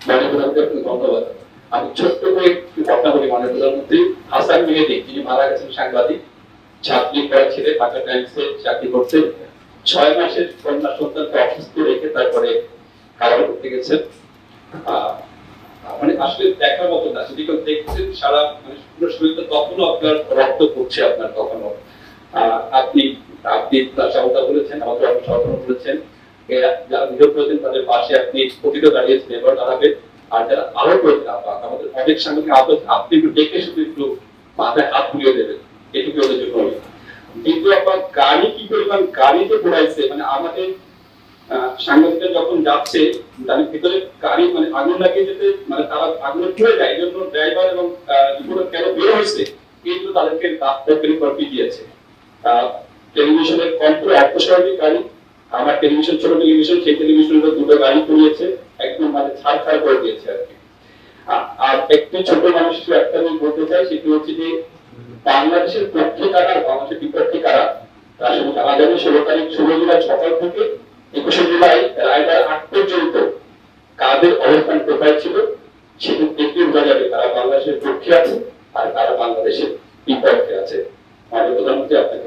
মাননীয় প্রধানমন্ত্রী, ধন্যবাদ। আমি ছোট্ট করে একটু কথা বলি। মাননীয় প্রধানমন্ত্রী হাসান মেহেদী, যিনি মারা গেছেন, সাংবাদিক, ছাত্রী পড়া ছেলে, ঢাকা টাইমসে চাকরি করতেন। 6 মাসের কন্যা সন্তানকে অসুস্থ রেখে তারপরে কারাগার করতে গেছেন। মানে আসলে দেখার মতো না, যদি কেউ দেখছেন সারা মানে পুরো শরীরটা তখনও আপনার রক্ত পড়ছে, আপনার তখনও আপনি আপনি তার সহতা বলেছেন, আমাদের আপনি সহতা বলেছেন, যারা নিয়োগ করেছেন তাদের পাশে আপনি প্রকৃত দাঁড়িয়েছেন, এবার দাঁড়াবেন। আর যারা আরো করেছেন আমাদের অনেক সাংবাদিক আহত, আপনি একটু দেখে শুধু একটু মাথায় হাত বুলিয়ে দেবেন, এটুকু ওদের জন্য। কিন্তু আপনার গাড়ি কি পরিমাণ গাড়িতে ঘোরাইছে, মানে আমাদের সাংবাদিকরা যখন যাচ্ছে তার ভিতরে গাড়ি মানে আগুন লাগিয়ে যেতে, মানে তারা আগুনে পুড়ে যায়, এই জন্য ড্রাইভার এবং রিপোর্টার কেন বের হয়েছে এই জন্য তাদেরকে রাস্তায় করে দিয়েছে। টেলিভিশনের কন্ট্রোল অপসারণী গাড়ি, আমার টেলিভিশন ছোট টেলিভিশন, সেই টেলিভিশনের দুটো গাড়ি পুড়িয়েছে, একদম মানে ছাড় ছাড় করে দিয়েছে আর কি। আর একটি ছোট মানুষকে একটা আমি বলতে চাই, সেটি হচ্ছে যে বাংলাদেশের পক্ষে কারা, বাংলাদেশের বিপক্ষে কারা, তার সঙ্গে জানা যাবে 16 তারিখ 16 জুলাই সকাল থেকে 21 জুলাই রায়দার 8 পর্যন্ত কাদের অবস্থান কোথায় ছিল, সেটি দেখে বোঝা যাবে তারা বাংলাদেশের পক্ষে আছে আর তারা বাংলাদেশের বিপক্ষে আছে। মাননীয় প্রধানমন্ত্রী, আপনাকে